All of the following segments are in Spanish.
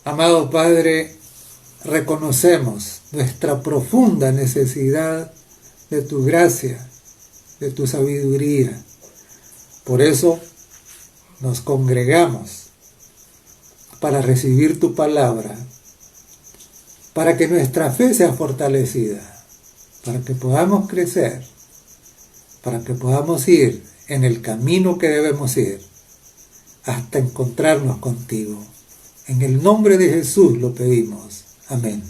Amado Padre, reconocemos nuestra profunda necesidad de tu gracia, de tu sabiduría. Por eso nos congregamos para recibir tu palabra, para que nuestra fe sea fortalecida, para que podamos crecer, para que podamos ir en el camino que debemos ir hasta encontrarnos contigo. En el nombre de Jesús lo pedimos. Amén.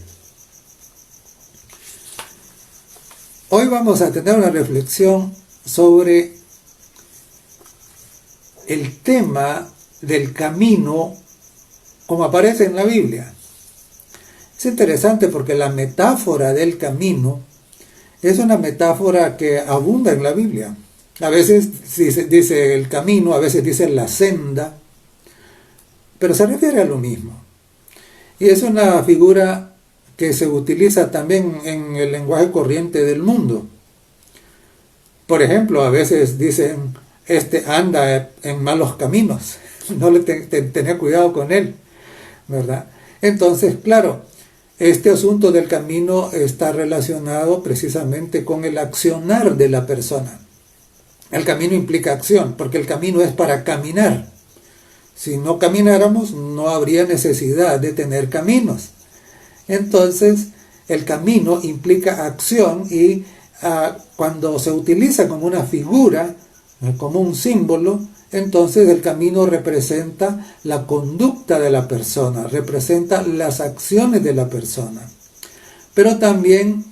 Hoy vamos a tener una reflexión sobre el tema del camino como aparece en la Biblia. Es interesante porque la metáfora del camino es una metáfora que abunda en la Biblia. A veces dice el camino, a veces dice la senda, pero se refiere a lo mismo. Y es una figura que se utiliza también en el lenguaje corriente del mundo. Por ejemplo, a veces dicen, anda en malos caminos, no le tenía cuidado con él, ¿verdad? Entonces, claro, este asunto del camino está relacionado precisamente con el accionar de la persona. El camino implica acción, porque el camino es para caminar. Si no camináramos, no habría necesidad de tener caminos. Entonces, el camino implica acción y cuando se utiliza como una figura, como un símbolo, entonces el camino representa la conducta de la persona, representa las acciones de la persona. Pero también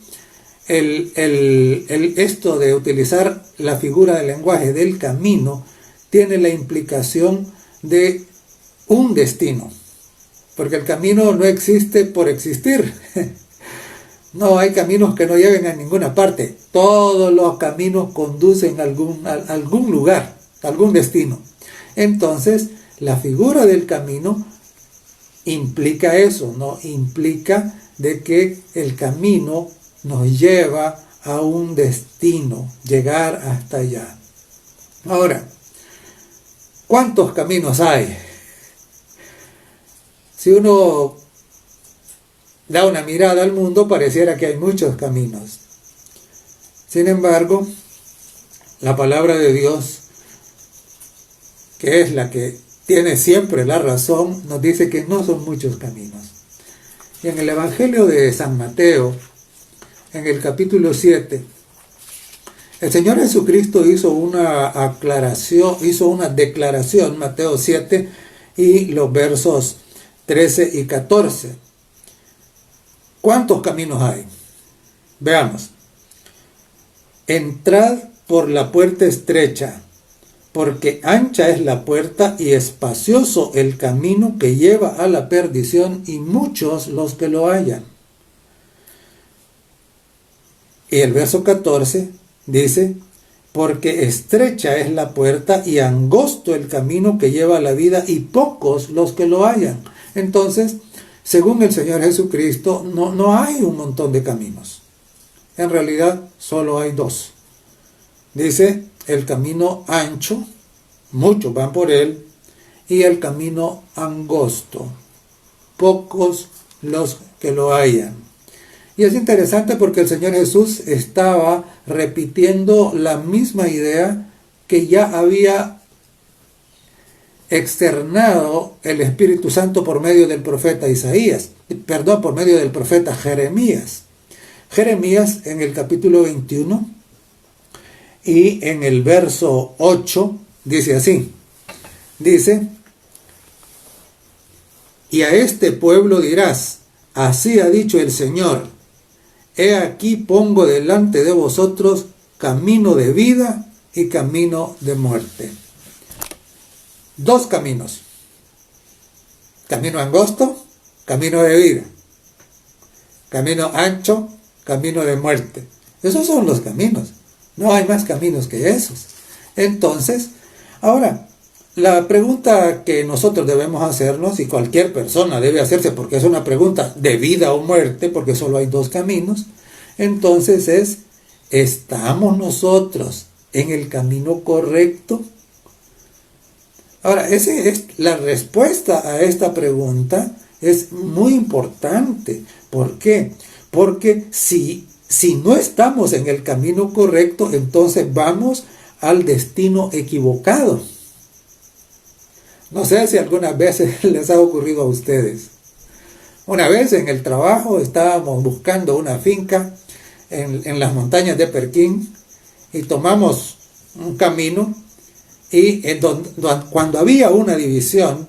esto de utilizar la figura del lenguaje del camino tiene la implicación de un destino, porque el camino no existe por existir. No hay caminos que no lleven a ninguna parte. Todos los caminos conducen a algún lugar, a algún destino. Entonces, la figura del camino implica eso, ¿no? Implica de que el camino nos lleva a un destino, llegar hasta allá. Ahora, ¿cuántos caminos hay? Si uno da una mirada al mundo, pareciera que hay muchos caminos. Sin embargo, la palabra de Dios, que es la que tiene siempre la razón, nos dice que no son muchos caminos. Y en el Evangelio de San Mateo, en el capítulo 7, el Señor Jesucristo hizo una declaración, Mateo 7 y los versos 13 y 14. ¿Cuántos caminos hay? Veamos. Entrad por la puerta estrecha, porque ancha es la puerta y espacioso el camino que lleva a la perdición, y muchos los que lo hallan. Y el verso 14 dice, porque estrecha es la puerta y angosto el camino que lleva a la vida, y pocos los que lo hallan. Entonces, según el Señor Jesucristo, no hay un montón de caminos. En realidad, solo hay dos. Dice, el camino ancho, muchos van por él, y el camino angosto, pocos los que lo hallan. Y es interesante porque el Señor Jesús estaba repitiendo la misma idea que ya había externado el Espíritu Santo por medio del profeta por medio del profeta Jeremías. Jeremías en el capítulo 21 y en el verso 8 dice así, dice, y a este pueblo dirás, así ha dicho el Señor, he aquí pongo delante de vosotros camino de vida y camino de muerte. Dos caminos. Camino angosto, camino de vida. Camino ancho, camino de muerte. Esos son los caminos. No hay más caminos que esos. Entonces, ahora, la pregunta que nosotros debemos hacernos, y cualquier persona debe hacerse, porque es una pregunta de vida o muerte, porque solo hay dos caminos, entonces es, ¿estamos nosotros en el camino correcto? Ahora, esa es la respuesta a esta pregunta, es muy importante. ¿Por qué? Porque si no estamos en el camino correcto, entonces vamos al destino equivocado. No sé si algunas veces les ha ocurrido a ustedes. Una vez en el trabajo estábamos buscando una finca en las montañas de Perquín y tomamos un camino y cuando había una división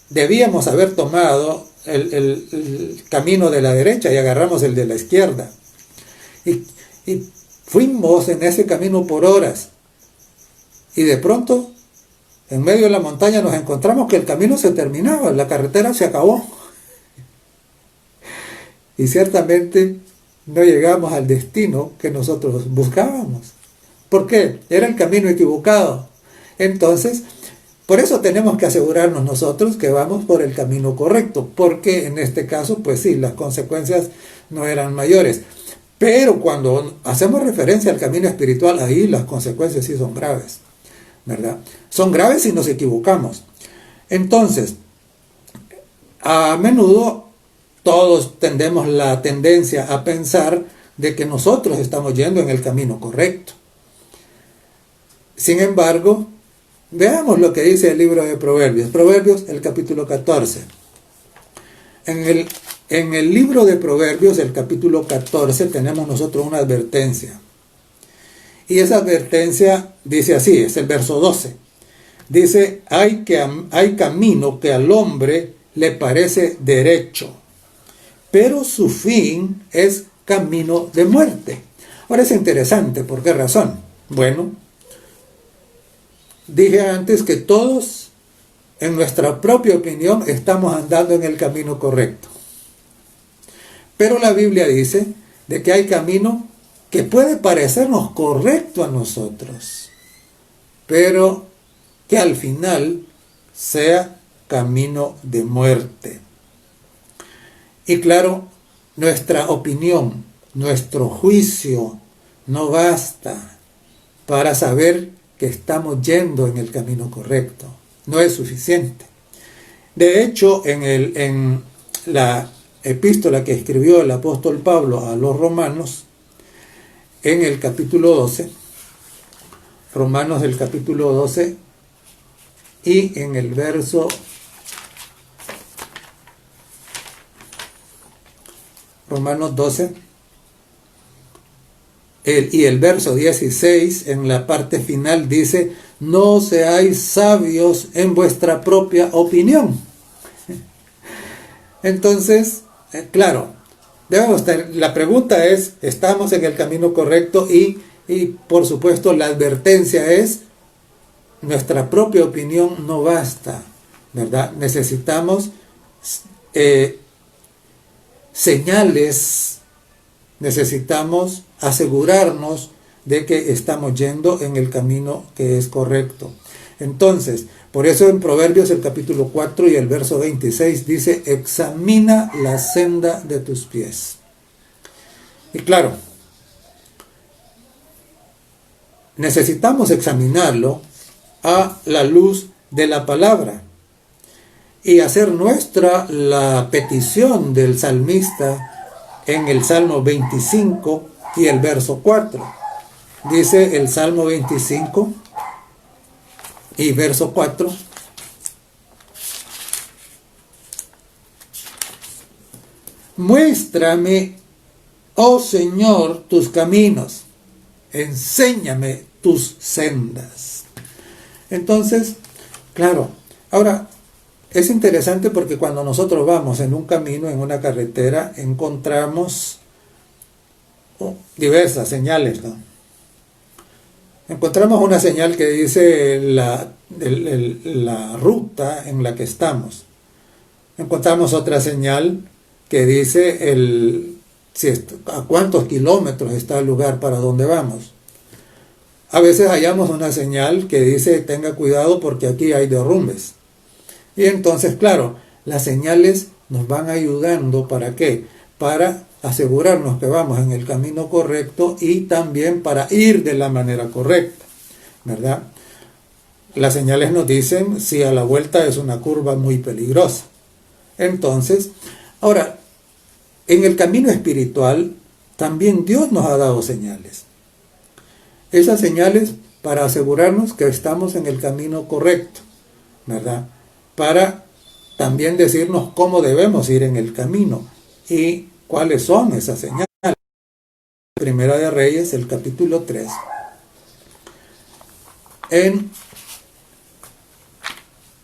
debíamos haber tomado el camino de la derecha y agarramos el de la izquierda. Y fuimos en ese camino por horas. Y de pronto, en medio de la montaña nos encontramos que el camino se terminaba, la carretera se acabó. Y ciertamente no llegamos al destino que nosotros buscábamos. ¿Por qué? Era el camino equivocado. Entonces, por eso tenemos que asegurarnos nosotros que vamos por el camino correcto, porque en este caso, pues sí, las consecuencias no eran mayores. Pero cuando hacemos referencia al camino espiritual, ahí las consecuencias sí son graves, ¿verdad? Son graves si nos equivocamos. Entonces, a menudo todos tenemos la tendencia a pensar de que nosotros estamos yendo en el camino correcto. Sin embargo, veamos lo que dice el libro de Proverbios. Proverbios, el capítulo 14. En el libro de Proverbios, el capítulo 14, tenemos nosotros una advertencia. Y esa advertencia dice así, es el verso 12. Dice, hay camino que al hombre le parece derecho, pero su fin es camino de muerte. Ahora es interesante, ¿por qué razón? Bueno, dije antes que todos, en nuestra propia opinión, estamos andando en el camino correcto. Pero la Biblia dice de que hay camino que puede parecernos correcto a nosotros, pero que al final sea camino de muerte. Y claro, nuestra opinión, nuestro juicio no basta para saber que estamos yendo en el camino correcto. No es suficiente. De hecho, en la epístola que escribió el apóstol Pablo a los romanos, en el capítulo 12, Romanos del capítulo 12, y en el verso Romanos 12, y el verso 16, en la parte final dice, no seáis sabios en vuestra propia opinión. Entonces, claro, la pregunta es, ¿estamos en el camino correcto? Y por supuesto la advertencia es, nuestra propia opinión no basta, ¿verdad? Necesitamos señales, necesitamos asegurarnos de que estamos yendo en el camino que es correcto. Entonces, por eso en Proverbios el capítulo 4 y el verso 26 dice, examina la senda de tus pies. Y claro, necesitamos examinarlo a la luz de la palabra y hacer nuestra la petición del salmista en el Salmo 25 y el verso 4. Dice el Salmo 25 y verso 4. Muéstrame, oh Señor, tus caminos, enséñame tus sendas. Entonces, claro, ahora es interesante porque cuando nosotros vamos en un camino, en una carretera, encontramos diversas señales, ¿no? Encontramos una señal que dice la ruta en la que estamos. Encontramos otra señal que dice a cuántos kilómetros está el lugar para donde vamos. A veces hallamos una señal que dice tenga cuidado porque aquí hay derrumbes. Y entonces, claro, las señales nos van ayudando ¿para qué? Para asegurarnos que vamos en el camino correcto y también para ir de la manera correcta, ¿verdad? Las señales nos dicen si a la vuelta es una curva muy peligrosa. Entonces, ahora, en el camino espiritual, también Dios nos ha dado señales. Esas señales para asegurarnos que estamos en el camino correcto, ¿verdad? Para también decirnos cómo debemos ir en el camino y cuáles son esas señales. Primera de Reyes, el capítulo 3. En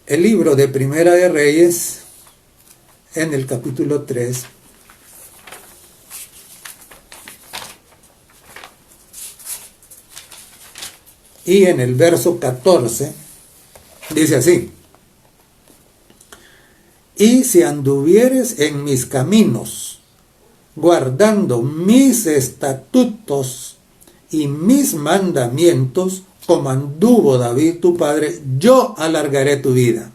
el libro de Primera de Reyes, en el capítulo 3, y en el verso 14, dice así: y si anduvieres en mis caminos, guardando mis estatutos y mis mandamientos, como anduvo David tu padre, yo alargaré tu vida.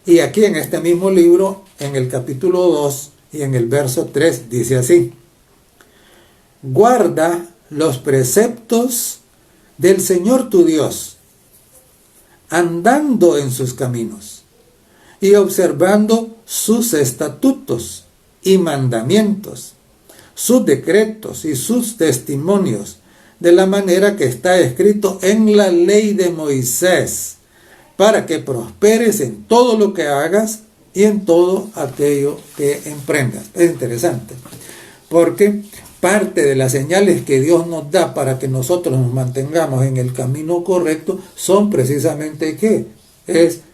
Y aquí en este mismo libro, en el capítulo 2 y en el verso 3, dice así: guarda los preceptos del Señor tu Dios, andando en sus caminos y observando sus estatutos y mandamientos, sus decretos y sus testimonios, de la manera que está escrito en la ley de Moisés, para que prosperes en todo lo que hagas y en todo aquello que emprendas. Es interesante, porque parte de las señales que Dios nos da para que nosotros nos mantengamos en el camino correcto son precisamente ¿qué?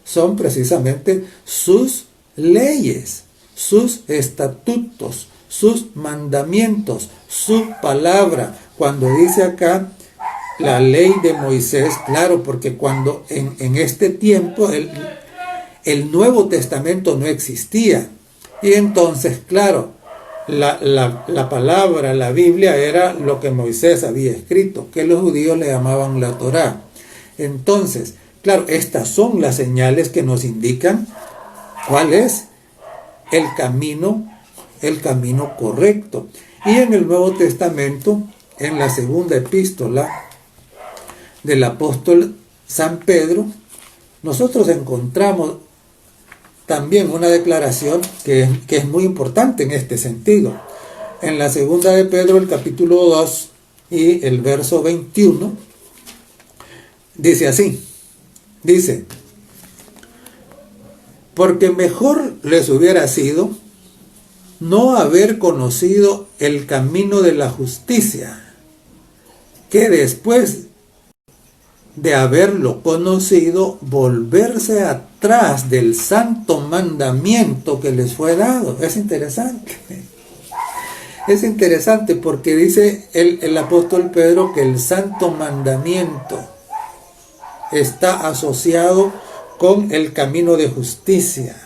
Son precisamente sus leyes, sus estatutos, sus mandamientos, su palabra. Cuando dice acá la ley de Moisés, claro, porque cuando en este tiempo el Nuevo Testamento no existía. Y entonces, claro, la palabra, la Biblia era lo que Moisés había escrito, que los judíos le llamaban la Torá. Entonces, claro, estas son las señales que nos indican cuál es el camino correcto. Y en el Nuevo Testamento, en la segunda epístola del apóstol San Pedro, nosotros encontramos también una declaración que es muy importante en este sentido. En la segunda de Pedro, el capítulo 2 y el verso 21, dice así, dice: porque mejor les hubiera sido no haber conocido el camino de la justicia, que después de haberlo conocido, volverse atrás del santo mandamiento que les fue dado. Es interesante. Es interesante porque dice el apóstol Pedro que el santo mandamiento está asociado con el camino de justicia.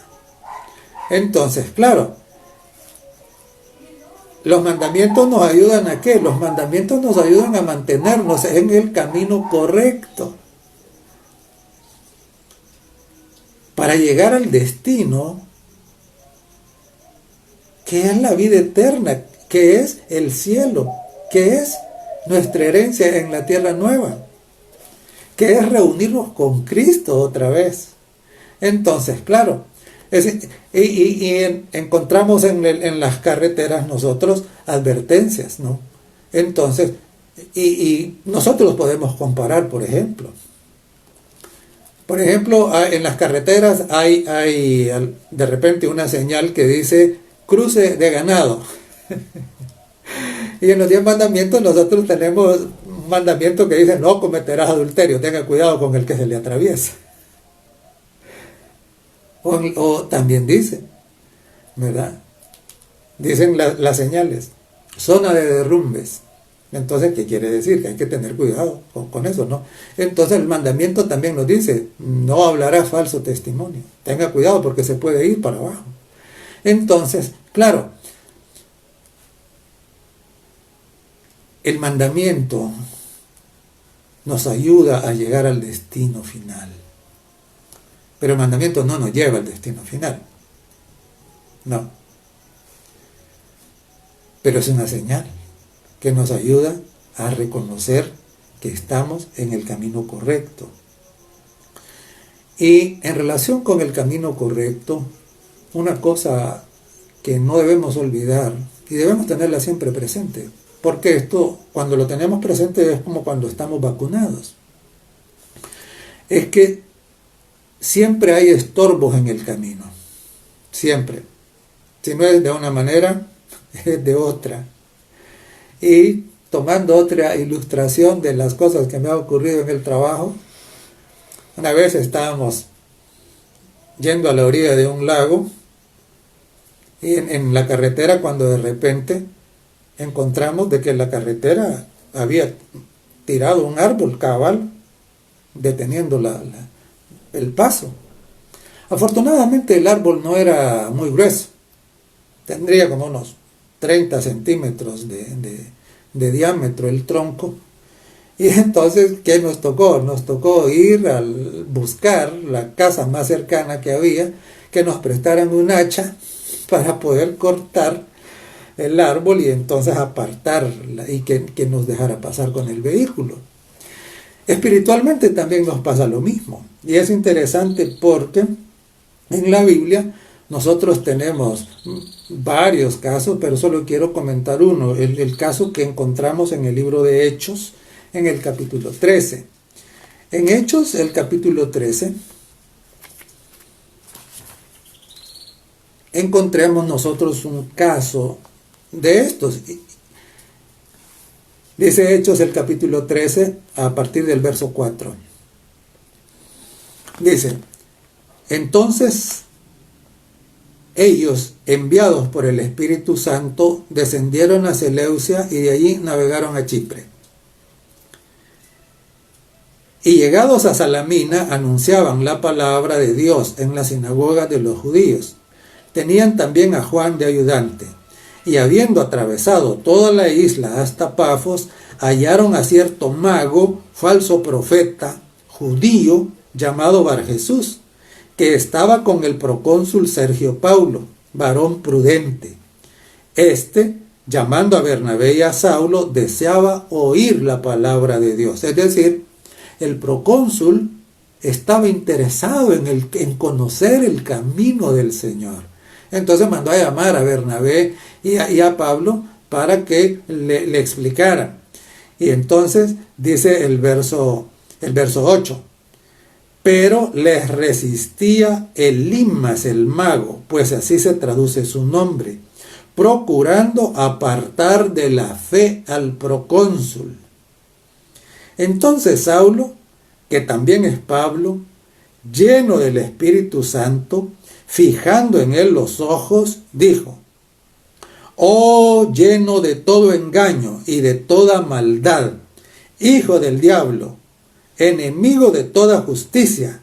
Entonces, claro, los mandamientos nos ayudan ¿a qué? Los mandamientos nos ayudan a mantenernos en el camino correcto, para llegar al destino, que es la vida eterna, que es el cielo, que es nuestra herencia en la tierra nueva, que es reunirnos con Cristo otra vez. Entonces, claro, encontramos en las carreteras nosotros advertencias, ¿no? Entonces, y nosotros podemos comparar, por ejemplo. Por ejemplo, en las carreteras hay de repente una señal que dice cruce de ganado. Y en los 10 mandamientos nosotros tenemos un mandamiento que dice no cometerás adulterio, tenga cuidado con el que se le atraviesa. O también dice, ¿verdad? Dicen las señales, zona de derrumbes. Entonces, ¿qué quiere decir? Que hay que tener cuidado con eso, ¿no? Entonces el mandamiento también nos dice, no hablarás falso testimonio. Tenga cuidado porque se puede ir para abajo. Entonces, claro, el mandamiento nos ayuda a llegar al destino final. Pero el mandamiento no nos lleva al destino final. No. Pero es una señal que nos ayuda a reconocer que estamos en el camino correcto. Y en relación con el camino correcto, una cosa que no debemos olvidar y debemos tenerla siempre presente, porque esto, cuando lo tenemos presente, es como cuando estamos vacunados. Es que siempre hay estorbos en el camino, siempre. Si no es de una manera, es de otra. Y tomando otra ilustración de las cosas que me han ocurrido en el trabajo, una vez estábamos yendo a la orilla de un lago y en la carretera, cuando de repente encontramos de que la carretera había tirado un árbol cabal deteniendo el paso. Afortunadamente el árbol no era muy grueso, tendría como unos 30 centímetros de diámetro el tronco. Y entonces, ¿qué nos tocó? Nos tocó ir a buscar la casa más cercana que había, que nos prestaran un hacha para poder cortar el árbol y entonces apartarla y que nos dejara pasar con el vehículo. Espiritualmente también nos pasa lo mismo. Y es interesante porque en la Biblia nosotros tenemos varios casos, pero solo quiero comentar uno, el caso que encontramos en el libro de Hechos, en el capítulo 13. En Hechos, el capítulo 13, encontramos nosotros un caso de estos. Dice Hechos, el capítulo 13, a partir del verso 4. Dice: entonces ellos, enviados por el Espíritu Santo, descendieron a Seleucia y de allí navegaron a Chipre. Y llegados a Salamina, anunciaban la palabra de Dios en la sinagoga de los judíos. Tenían también a Juan de ayudante. Y habiendo atravesado toda la isla hasta Pafos, hallaron a cierto mago, falso profeta, judío, llamado Barjesús, que estaba con el procónsul Sergio Paulo, varón prudente. Este, llamando a Bernabé y a Saulo, deseaba oír la palabra de Dios. Es decir, el procónsul estaba interesado en conocer el camino del Señor. Entonces mandó a llamar a Bernabé y a Pablo para que le explicaran. Y entonces dice el verso 8. Pero les resistía Elimas el mago, pues así se traduce su nombre, procurando apartar de la fe al procónsul. Entonces Saulo, que también es Pablo, lleno del Espíritu Santo, fijando en él los ojos, dijo: oh, lleno de todo engaño y de toda maldad, hijo del diablo, enemigo de toda justicia,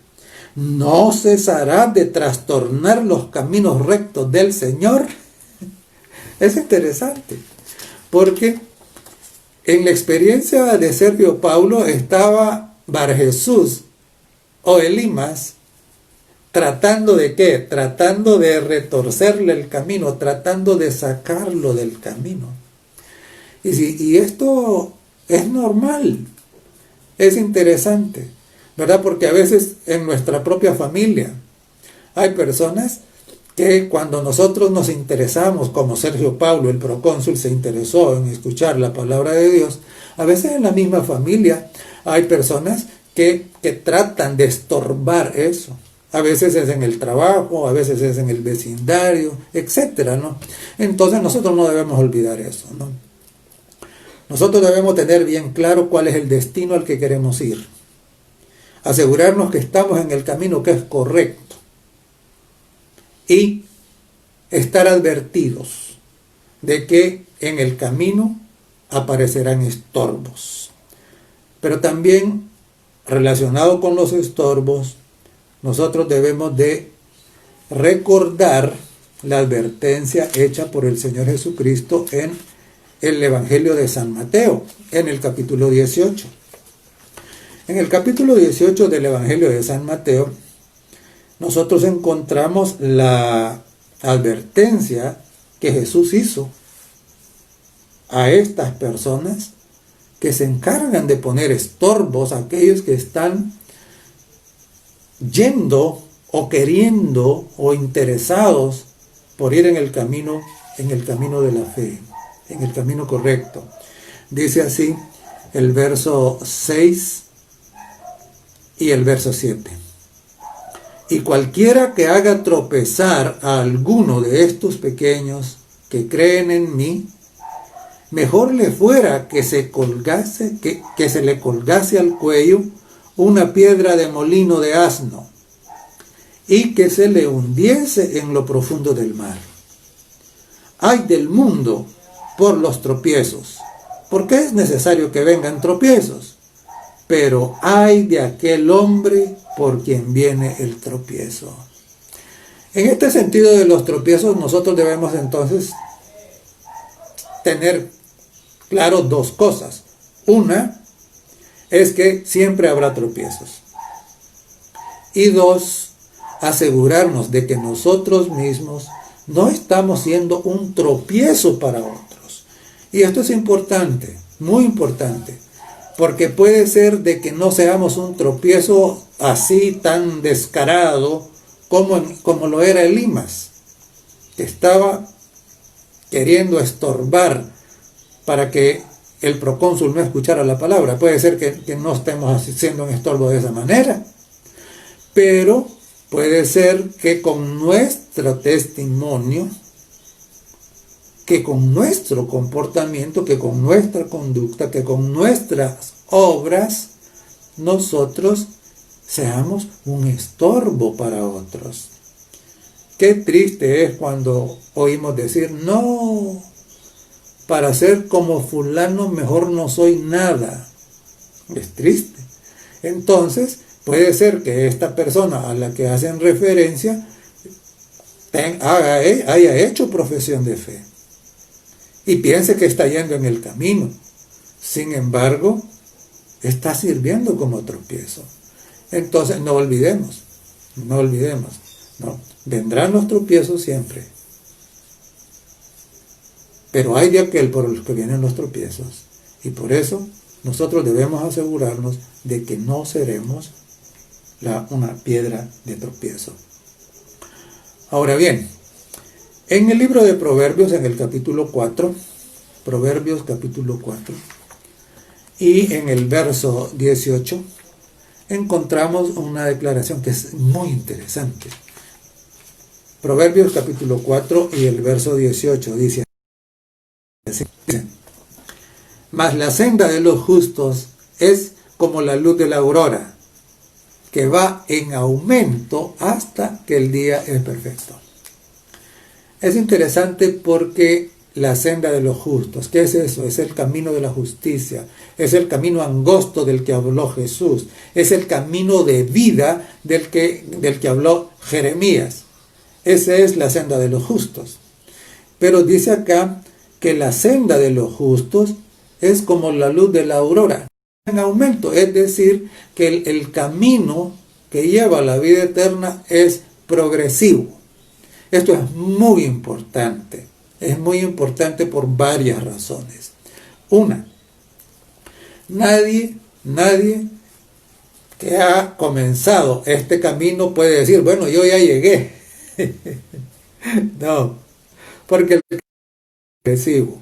¿no cesará de trastornar los caminos rectos del Señor? Es interesante, porque en la experiencia de Sergio Paulo estaba Barjesús o Elimas tratando de ¿qué? Tratando de retorcerle el camino, tratando de sacarlo del camino. Y esto es normal. Es interesante, ¿verdad? Porque a veces en nuestra propia familia hay personas que cuando nosotros nos interesamos, como Sergio Paulo, el procónsul, se interesó en escuchar la palabra de Dios, a veces en la misma familia hay personas que tratan de estorbar eso. A veces es en el trabajo, a veces es en el vecindario, etcétera, ¿no? Entonces nosotros no debemos olvidar eso, ¿no? Nosotros debemos tener bien claro cuál es el destino al que queremos ir. Asegurarnos que estamos en el camino que es correcto. Y estar advertidos de que en el camino aparecerán estorbos. Pero también, relacionado con los estorbos, nosotros debemos de recordar la advertencia hecha por el Señor Jesucristo en el Evangelio de San Mateo, en el capítulo 18. En el capítulo 18 del Evangelio de San Mateo, nosotros encontramos la advertencia que Jesús hizo a estas personas que se encargan de poner estorbos a aquellos que están yendo o queriendo o interesados por ir en el camino de la fe, en el camino correcto. Dice así el verso 6 y el verso 7. Y cualquiera que haga tropezar a alguno de estos pequeños que creen en mí, mejor le fuera que se le colgase al cuello una piedra de molino de asno y que se le hundiese en lo profundo del mar. Ay del mundo por los tropiezos, porque es necesario que vengan tropiezos, pero ay de aquel hombre por quien viene el tropiezo. En este sentido de los tropiezos, nosotros debemos entonces tener claro dos cosas. Una es que siempre habrá tropiezos. Y dos, asegurarnos de que nosotros mismos no estamos siendo un tropiezo para otros. Y esto es importante, muy importante, porque puede ser de que no seamos un tropiezo así tan descarado como lo era Elimas, que estaba queriendo estorbar para que el procónsul no escuchara la palabra. Puede ser que no estemos haciendo un estorbo de esa manera, pero puede ser que con nuestro testimonio, que con nuestro comportamiento, que con nuestra conducta, que con nuestras obras, nosotros seamos un estorbo para otros. Qué triste es cuando oímos decir, no, para ser como fulano mejor no soy nada. Es triste. Entonces, puede ser que esta persona a la que hacen referencia haya hecho profesión de fe y piense que está yendo en el camino. Sin embargo, está sirviendo como tropiezo. Entonces, no olvidemos, no, vendrán los tropiezos siempre. Pero hay de aquel por los que vienen los tropiezos. Y por eso nosotros debemos asegurarnos de que no seremos una piedra de tropiezo. Ahora bien, en el libro de Proverbios, en el capítulo 4, Proverbios capítulo 4, y en el verso 18, encontramos una declaración que es muy interesante. Proverbios capítulo 4 y el verso 18 dice así: mas la senda de los justos es como la luz de la aurora, que va en aumento hasta que el día es perfecto. Es interesante porque la senda de los justos, ¿qué es eso? Es el camino de la justicia, es el camino angosto del que habló Jesús, es el camino de vida del que habló Jeremías. Esa es la senda de los justos. Pero dice acá que la senda de los justos es como la luz de la aurora, en aumento, es decir, que el camino que lleva a la vida eterna es progresivo. Esto es muy importante por varias razones. Una, nadie que ha comenzado este camino puede decir, bueno, yo ya llegué. No, porque el camino es progresivo.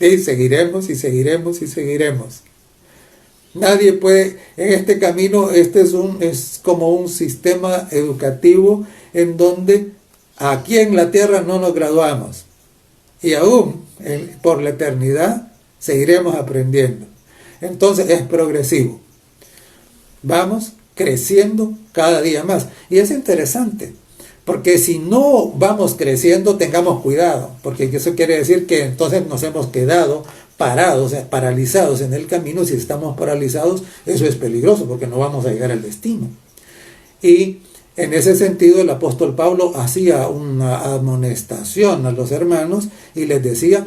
Y seguiremos y seguiremos y seguiremos. Nadie puede, en este camino, es como un sistema educativo en donde aquí en la tierra no nos graduamos. Y aún por la eternidad seguiremos aprendiendo. Entonces es progresivo. Vamos creciendo cada día más. Y es interesante, porque si no vamos creciendo, tengamos cuidado, porque eso quiere decir que entonces nos hemos quedado parados, o sea, paralizados en el camino. Si estamos paralizados, eso es peligroso, porque no vamos a llegar al destino. Y en ese sentido, el apóstol Pablo hacía una amonestación a los hermanos y les decía,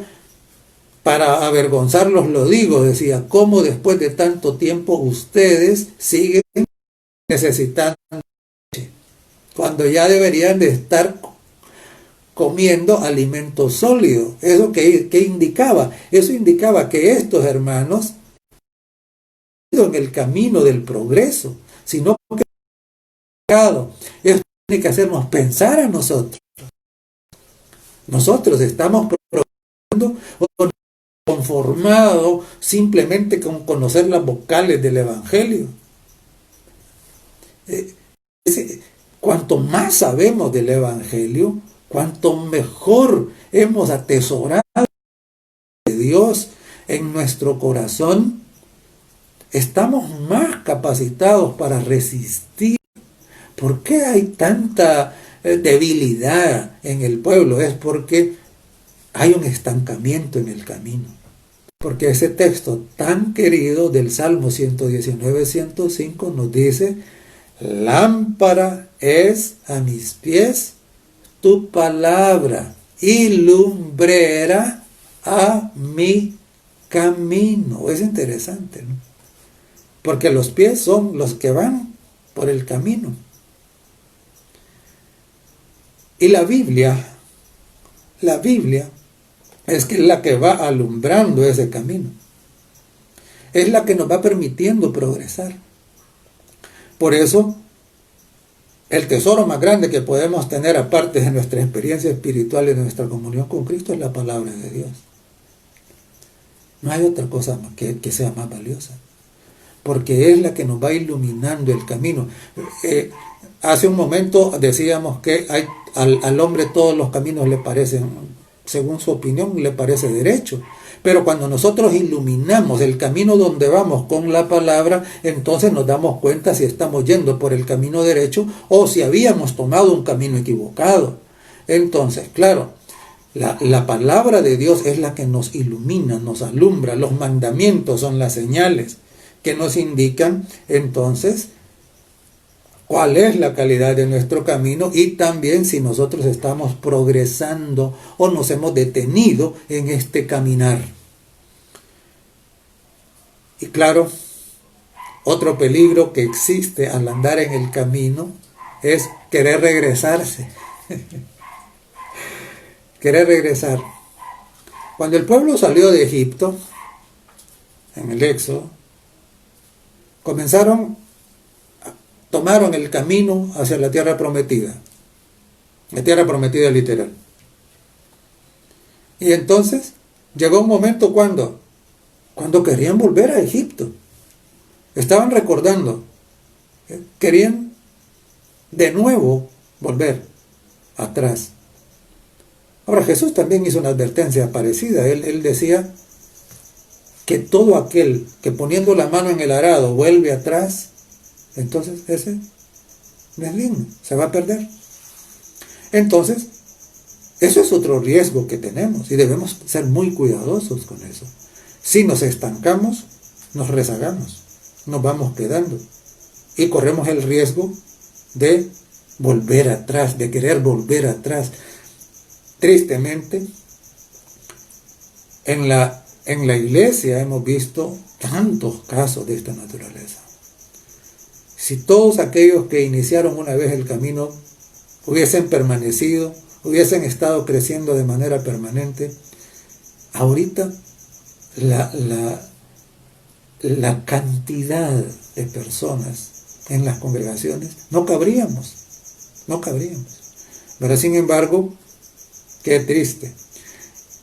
para avergonzarlos lo digo, decía, ¿cómo después de tanto tiempo ustedes siguen necesitando leche, cuando ya deberían de estar comiendo alimento sólido? ¿Eso qué indicaba? Eso indicaba que estos hermanos en el camino del progreso, sino que tiene que hacernos pensar a nosotros. Nosotros estamos progresando o conformados simplemente con conocer las vocales del Evangelio. Cuanto más sabemos del Evangelio, cuanto mejor hemos atesorado de Dios en nuestro corazón, estamos más capacitados para resistir. ¿Por qué hay tanta debilidad en el pueblo? Es porque hay un estancamiento en el camino. Porque ese texto tan querido del Salmo 119-105 nos dice: lámpara es a mis pies tu palabra y lumbrera a mi camino. Es interesante, ¿no? Porque los pies son los que van por el camino. Y la Biblia es la que va alumbrando ese camino. Es la que nos va permitiendo progresar. Por eso, el tesoro más grande que podemos tener, aparte de nuestra experiencia espiritual y de nuestra comunión con Cristo, es la palabra de Dios. No hay otra cosa que sea más valiosa, porque es la que nos va iluminando el camino. Hace un momento decíamos que al hombre todos los caminos le parecen, según su opinión, le parece derecho. Pero cuando nosotros iluminamos el camino donde vamos con la palabra, entonces nos damos cuenta si estamos yendo por el camino derecho o si habíamos tomado un camino equivocado. Entonces, claro, la palabra de Dios es la que nos ilumina, nos alumbra. Los mandamientos son las señales que nos indican entonces cuál es la calidad de nuestro camino y también si nosotros estamos progresando o nos hemos detenido en este caminar. Y claro, otro peligro que existe al andar en el camino es querer regresarse. Querer regresar. Cuando el pueblo salió de Egipto, en el Éxodo, tomaron el camino hacia la tierra prometida literal. Y entonces llegó un momento cuando querían volver a Egipto. Estaban recordando, querían de nuevo volver atrás. Ahora, Jesús también hizo una advertencia parecida. Él decía que todo aquel que poniendo la mano en el arado vuelve atrás, entonces ese no es digno, se va a perder. Entonces, eso es otro riesgo que tenemos y debemos ser muy cuidadosos con eso. Si nos estancamos, nos rezagamos, nos vamos quedando y corremos el riesgo de volver atrás, de querer volver atrás. Tristemente, en la iglesia hemos visto tantos casos de esta naturaleza. Si todos aquellos que iniciaron una vez el camino hubiesen permanecido, hubiesen estado creciendo de manera permanente, ahorita la cantidad de personas en las congregaciones no cabríamos. Pero sin embargo, qué triste.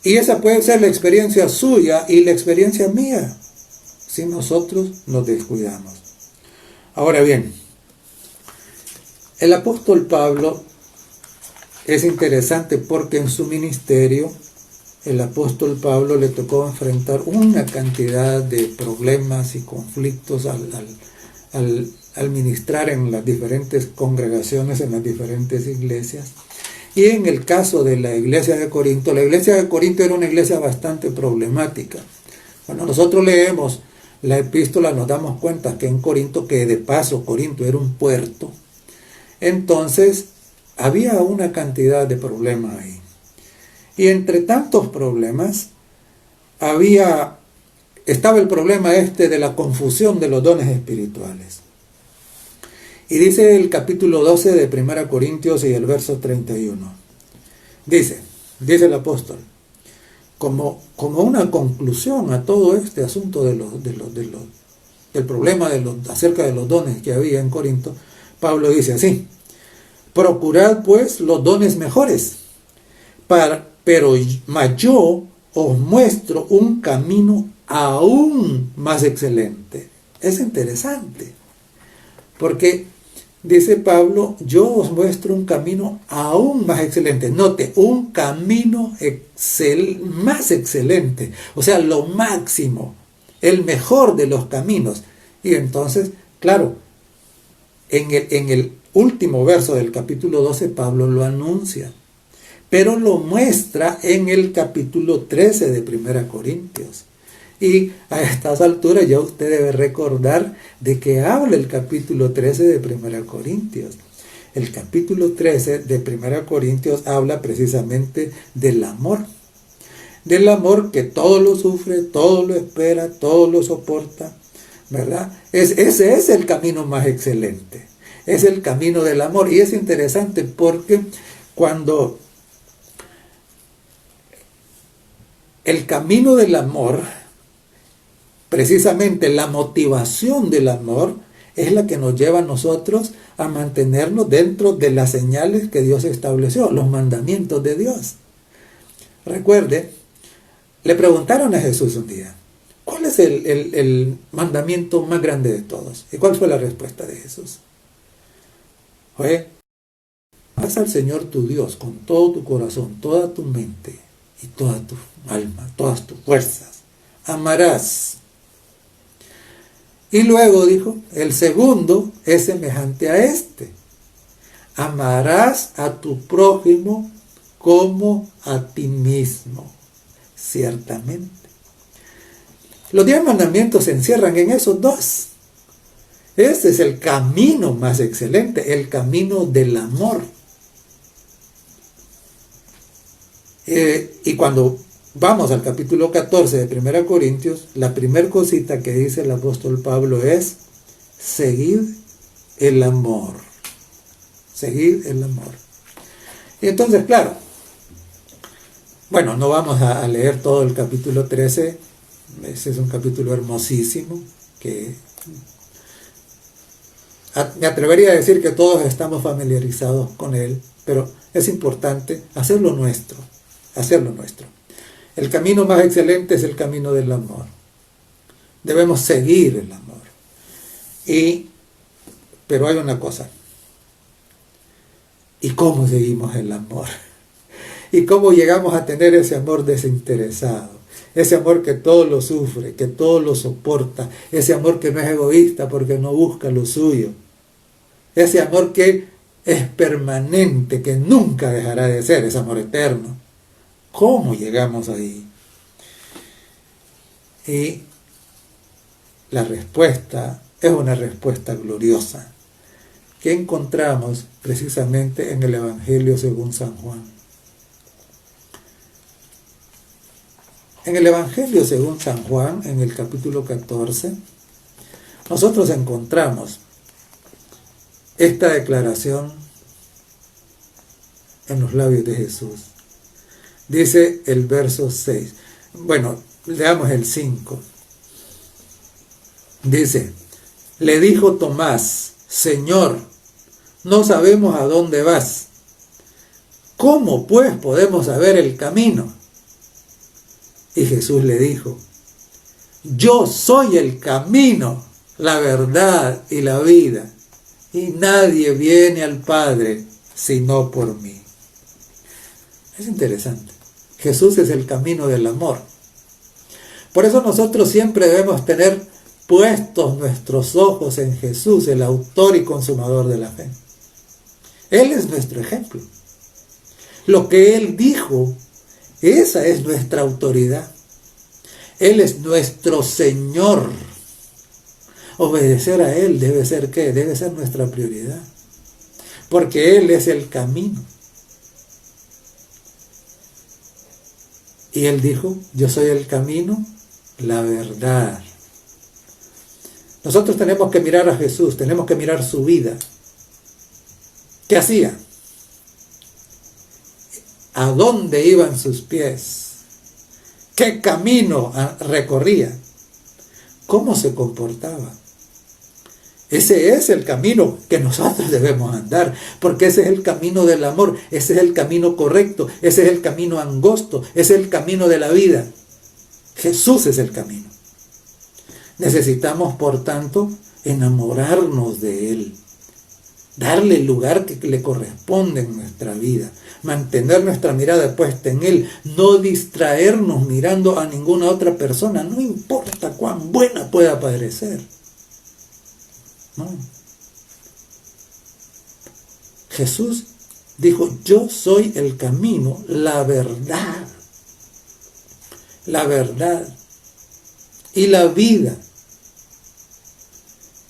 Y esa puede ser la experiencia suya y la experiencia mía, si nosotros nos descuidamos. Ahora bien, el apóstol Pablo es interesante porque en su ministerio, el apóstol Pablo le tocó enfrentar una cantidad de problemas y conflictos al ministrar en las diferentes congregaciones, en las diferentes iglesias. Y en el caso de la iglesia de Corinto, la iglesia de Corinto era una iglesia bastante problemática. Cuando nosotros leemos la epístola nos damos cuenta que en Corinto, que de paso Corinto era un puerto, entonces había una cantidad de problemas ahí. Y entre tantos problemas estaba el problema de la confusión de los dones espirituales. Y dice el capítulo 12 de 1 Corintios y el verso 31. Dice el apóstol, como una conclusión a todo este asunto del problema acerca de los dones que había en Corinto, Pablo dice así: Procurad pues los dones mejores, mas yo os muestro un camino aún más excelente. Es interesante, porque dice Pablo, yo os muestro un camino aún más excelente. Note, un camino más excelente, o sea, lo máximo, el mejor de los caminos. Y entonces, claro, en el último verso del capítulo 12, Pablo lo anuncia, pero lo muestra en el capítulo 13 de 1 Corintios. Y a estas alturas ya usted debe recordar de qué habla el capítulo 13 de 1 Corintios. El capítulo 13 de 1 Corintios habla precisamente del amor. Del amor que todo lo sufre, todo lo espera, todo lo soporta, ¿verdad? Ese es el camino más excelente. Es el camino del amor. Y es interesante porque cuando el camino del amor, precisamente la motivación del amor, es la que nos lleva a nosotros a mantenernos dentro de las señales que Dios estableció, los mandamientos de Dios. Recuerde, le preguntaron a Jesús un día, ¿cuál es el mandamiento más grande de todos? ¿Y cuál fue la respuesta de Jesús? Fue, amarás al Señor tu Dios con todo tu corazón, toda tu mente y toda tu alma, todas tus fuerzas. Amarás. Y luego dijo, el segundo es semejante a este. Amarás a tu prójimo como a ti mismo. Ciertamente. Los 10 mandamientos se encierran en esos dos. Ese es el camino más excelente, el camino del amor. Y cuando vamos al capítulo 14 de 1 Corintios, la primera cosita que dice el apóstol Pablo es, seguid el amor. Seguid el amor. Y entonces, claro, bueno, no vamos a leer todo el capítulo 13, ese es un capítulo hermosísimo, que me atrevería a decir que todos estamos familiarizados con él, pero es importante hacerlo nuestro, hacerlo nuestro. El camino más excelente es el camino del amor. Debemos seguir el amor. Pero hay una cosa. ¿Y cómo seguimos el amor? ¿Y cómo llegamos a tener ese amor desinteresado? Ese amor que todo lo sufre, que todo lo soporta. Ese amor que no es egoísta porque no busca lo suyo. Ese amor que es permanente, que nunca dejará de ser, ese amor eterno. ¿Cómo llegamos ahí? Y la respuesta es una respuesta gloriosa que encontramos precisamente en el Evangelio según San Juan. En el Evangelio según San Juan, en el capítulo 14, nosotros encontramos esta declaración en los labios de Jesús. Dice el verso 6. Bueno, leamos el 5. Dice, le dijo Tomás, Señor, no sabemos a dónde vas. ¿Cómo pues podemos saber el camino? Y Jesús le dijo, yo soy el camino, la verdad y la vida. Y nadie viene al Padre sino por mí. Es interesante. Jesús es el camino del amor. Por eso nosotros siempre debemos tener puestos nuestros ojos en Jesús, el autor y consumador de la fe. Él es nuestro ejemplo. Lo que Él dijo, esa es nuestra autoridad. Él es nuestro Señor. Obedecer a Él debe ser ¿qué? Debe ser nuestra prioridad. Porque Él es el camino. Y Él dijo, yo soy el camino, la verdad. Nosotros tenemos que mirar a Jesús, tenemos que mirar su vida. ¿Qué hacía? ¿A dónde iban sus pies? ¿Qué camino recorría? ¿Cómo se comportaba? Ese es el camino que nosotros debemos andar, porque ese es el camino del amor, ese es el camino correcto, ese es el camino angosto, ese es el camino de la vida. Jesús es el camino. Necesitamos, por tanto, enamorarnos de Él, darle el lugar que le corresponde en nuestra vida, mantener nuestra mirada puesta en Él, no distraernos mirando a ninguna otra persona, no importa cuán buena pueda parecer. No. Jesús dijo, yo soy el camino, la verdad y la vida.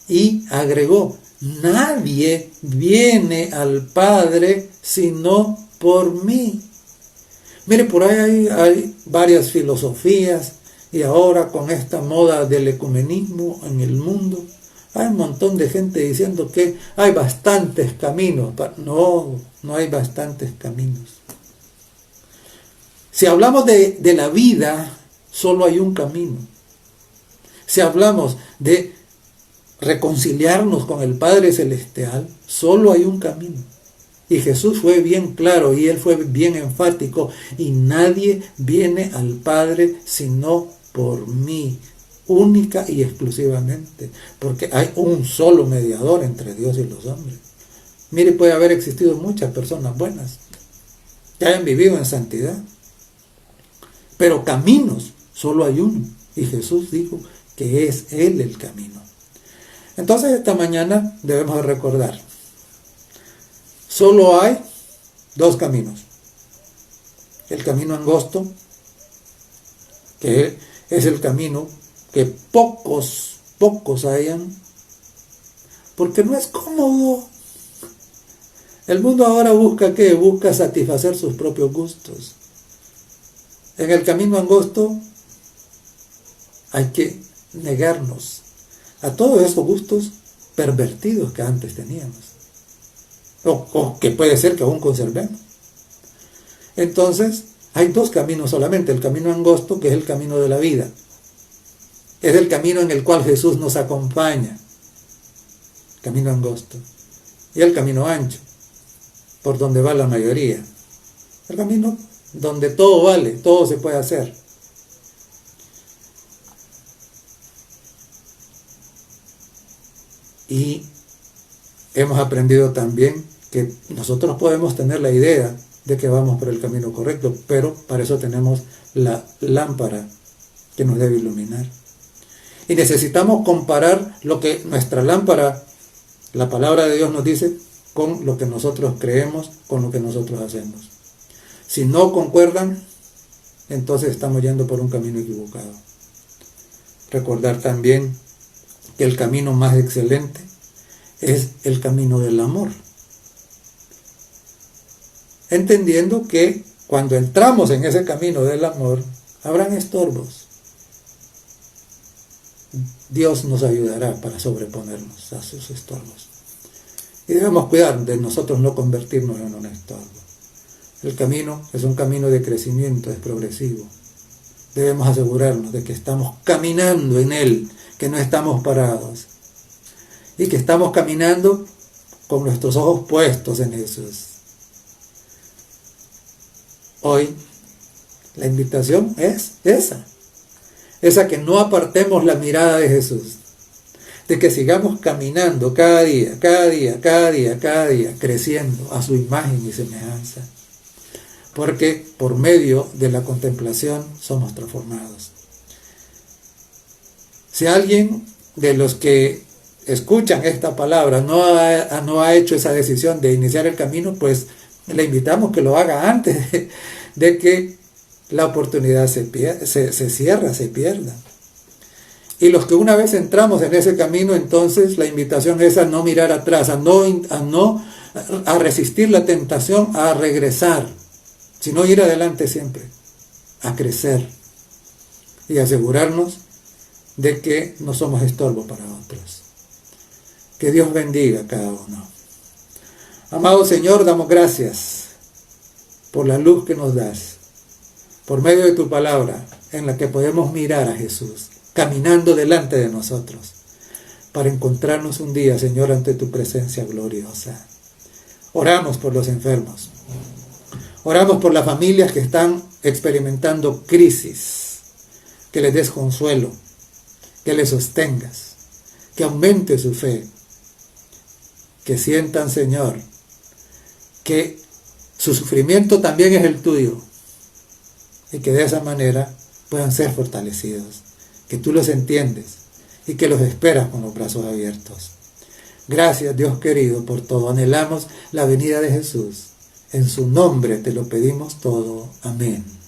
Y agregó, nadie viene al Padre sino por mí. Mire, por ahí hay varias filosofías y ahora con esta moda del ecumenismo en el mundo, hay un montón de gente diciendo que hay bastantes caminos. No hay bastantes caminos. Si hablamos de la vida, solo hay un camino. Si hablamos de reconciliarnos con el Padre Celestial, solo hay un camino. Y Jesús fue bien claro y Él fue bien enfático. Y nadie viene al Padre sino por mí, única y exclusivamente, porque hay un solo mediador entre Dios y los hombres. Mire, puede haber existido muchas personas buenas que hayan vivido en santidad, pero caminos solo hay uno, y Jesús dijo que es Él el camino. Entonces esta mañana debemos de recordar, solo hay dos caminos: el camino angosto, que es el camino que pocos hallan, porque no es cómodo. El mundo ahora busca ¿qué? Busca satisfacer sus propios gustos. En el camino angosto hay que negarnos a todos esos gustos pervertidos que antes teníamos, o que puede ser que aún conservemos. Entonces hay dos caminos solamente: el camino angosto, que es el camino de la vida, es el camino en el cual Jesús nos acompaña, camino angosto, y el camino ancho, por donde va la mayoría, el camino donde todo vale, todo se puede hacer. Y hemos aprendido también que nosotros podemos tener la idea de que vamos por el camino correcto, pero para eso tenemos la lámpara que nos debe iluminar. Y necesitamos comparar lo que nuestra lámpara, la palabra de Dios nos dice, con lo que nosotros creemos, con lo que nosotros hacemos. Si no concuerdan, entonces estamos yendo por un camino equivocado. Recordar también que el camino más excelente es el camino del amor. Entendiendo que cuando entramos en ese camino del amor, habrán estorbos. Dios nos ayudará para sobreponernos a sus estorbos. Y debemos cuidar de nosotros no convertirnos en un estorbo. El camino es un camino de crecimiento, es progresivo. Debemos asegurarnos de que estamos caminando en él, que no estamos parados. Y que estamos caminando con nuestros ojos puestos en Jesús. Hoy la invitación es esa que no apartemos la mirada de Jesús, de que sigamos caminando cada día, creciendo a su imagen y semejanza, porque por medio de la contemplación somos transformados. Si alguien de los que escuchan esta palabra no ha hecho esa decisión de iniciar el camino, pues le invitamos que lo haga antes de que la oportunidad se pierda. Y los que una vez entramos en ese camino, entonces la invitación es a no mirar atrás, a resistir la tentación, a regresar, sino ir adelante siempre, a crecer y asegurarnos de que no somos estorbo para otros. Que Dios bendiga a cada uno. Amado Señor, damos gracias por la luz que nos das, por medio de tu palabra, en la que podemos mirar a Jesús, caminando delante de nosotros. para encontrarnos un día, Señor, ante tu presencia gloriosa. Oramos por los enfermos. Oramos por las familias que están experimentando crisis. Que les des consuelo, que les sostengas, que aumente su fe, que sientan, Señor, que su sufrimiento también es el tuyo y que de esa manera puedan ser fortalecidos, que tú los entiendes y que los esperas con los brazos abiertos. Gracias, Dios querido, por todo. Anhelamos la venida de Jesús. En su nombre te lo pedimos todo. Amén.